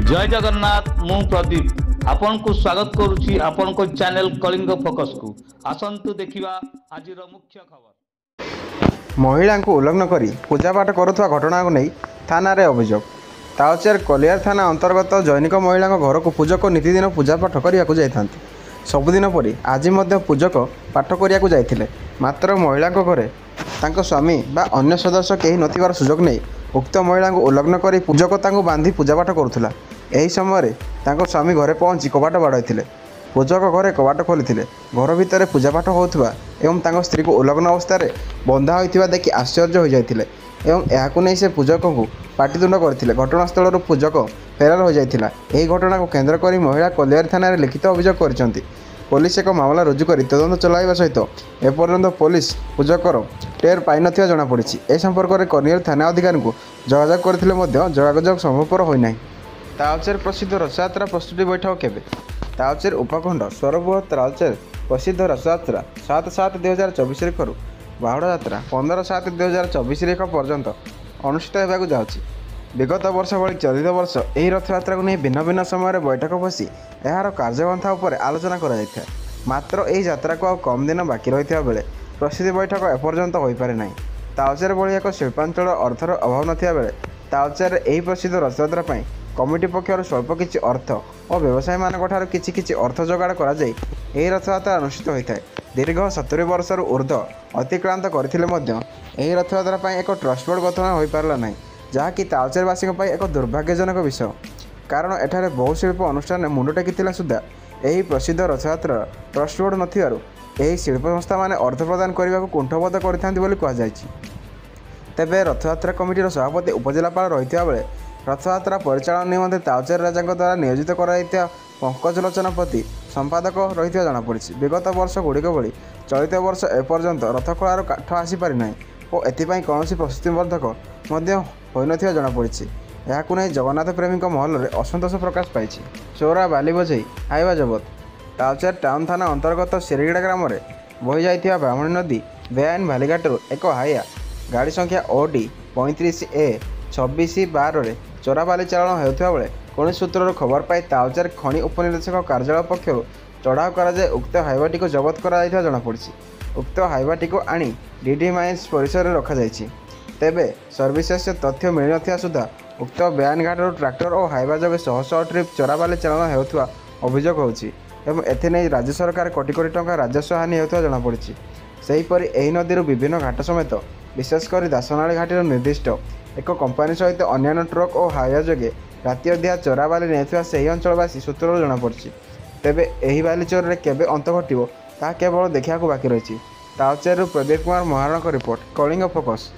जय जगन्नाथ मु प्रदीप आपण को स्वागत करुच्ची आपण को चैनल कलिंग फोकस को आसंतु देखिबा आजिर मुख्य खबर। महिला को उल्लंघन करी पूजापाठ करुवा घटना को नहीं थाना रे अभियोग। तालचेर कलियार थाना अंतर्गत जैनिक महिला घर को पूजक नीतिदिन पूजापाठ करने जाइथांती। सबुदिन परी आज पूजक पाठ करने जाइथिले, मात्र महिला घरे तांको स्वामी बा अन्य सदस्य कहीं नथिबार सुजोग नहीं उक्त महिला को उल्लंघन करी पूजक तांको बांधी पूजापाठ करुला। एही समय तांको स्वामी घरे पहुंची कबाट बाड़ाइथिले। पूजक घरे कबाट खोली घर भितर पूजापाठ होउथबा एवं तांको स्त्री को उल्लंघन अवस्था बंधा होइथिबा देखि आश्चर्य हो जाइथिले एवं एहाकु नै से पूजक को पाटितुंड करथिले। घटनास्थल पूजक फेरार हो जाइथिला। एही घटना को केंद्र करी महिला कलियार थाना रे लिखित अभियोग करिसंती। पुलिस एक मामला रुजु कर तदंत चलाइबा सहित एपर्यंत पुलिस पूजकर टेर पाई नथिबा जଣା पड़िछि। ए संपर्क में कलियार थाना अधिकारी को जोगाजोग करथिले मध्य जोगाजोग संभवपर होई नाही। तालचेर प्रसिद्ध रथयात्रा प्रस्तुति बैठक केबे? तालचेर उपखंड स्वरबृहत तालचेर प्रसिद्ध रथयात्रा 7/7/2024 रेखरु बाहुड़ा यात्रा 15/7/2024 पर्यंत अनुष्ठित होगाकू जाउछि। विगत वर्ष भली चलित वर्ष यह रथयात्रा को नहीं भिन्न भिन्न समय बैठक बसी यार कार्यपंथा उपर आलोचना कर मात्र यही यात्रा को कम दिन बाकी रही बेले प्रसिद्धि बैठक एपर्यंत हो पारे ना। तालचेर भली एक शिल्पांचल अर्थर अभाव नथिबा बेले तालचेर यही प्रसिद्ध रथयात्रा पर कमिटी पक्षर स्वल्प किछि अर्थ और व्यवसायी मानक किछि अर्थ जोगाड़ कर रथयात्रा अनुष्ठित होता है। दीर्घ 70 वर्षर ऊर्ध्व अतिक्रांत करथिले यही रथयात्रा पर एक ट्रस्ट बोर्ड गठन हो पारला नहीं, जहाँकि तालचेरवासी एक दुर्भाग्यजनक विषय। कारण एठारे बहु शिल्प अनुष्ठान मुंड टेकी सुधा यही प्रसिद्ध रथयात्रा ट्रस्ट बोर्ड नथिबारु यही शिल्प संस्था माने अर्थ प्रदान करने को कुंठबद्ध कहुई। तेबे रथयात्रा कमिटीर सभापति उपजिलापाल रही बेले रथयात्रा परिचालन निमंते तालचेर राजा द्वारा नियोजित कर पंकज लोचन प्रति संपादक रही जमापड़ी। विगत वर्ष गुड़िक भली चलित वर्ष एपर्यंत रथखଳାର काठ आसीपारि ना और एथिपाई कौन प्रस्तुतिवर्धक होई जमापड़ी। यहाकू नहीं जगन्नाथ प्रेमी महल में असंतोष प्रकाश पाई। चोरा बाली बजई हाइवा जबत। तालचेर टाउन थाना अंतर्गत शेरगीड़ा ग्राम में बही जाइथिबा ब्राह्मणी नदी बेआईन बालीघाटू एक हाइया गाड़ी संख्या OD 35A 26/12 चोरा बाली चालन होता बेले कौन सूत्र खबर पाई तालचेर खनि उपनिर्देशक कार्यालय पक्षर चढ़ाऊ कर उक्त हाइवाटी को जबत कर जमापड़ी। उक्त हाइवाटी को आनी DD माइन्स परिसर में रखा। तेबे सर्विसेस तथ्य मिल न सुधा उक्त बेआईन घाटर ट्रैक्टर और हाइवा जगे शह शह ट्रिप चोरा बाली चालन होता अभियोग होछि एवं एथिने राज्य सरकार कोटी कोटी टंका राजस्व हानि होता जमापड़ी। सेहीपरि एही नदीर विभिन्न घाट समेत विशेषकर दासनाली घाटीर निर्दिष्ट एक कंपानी सहित अन्य ट्रक और हाइवा जगे राति अधिया चोरा बाली नेउथिबा सेही अंचलवासी सूत्रରୁ जमापड़ी। तेबे एही बाली चोर केबे अंत घटिबो ताहा केवल देखिବାକୁ बाकी रहिछि। तालचेरରୁ प्रदीप कुमार महाराणा रिपोर्ट, कलिंग फोकस।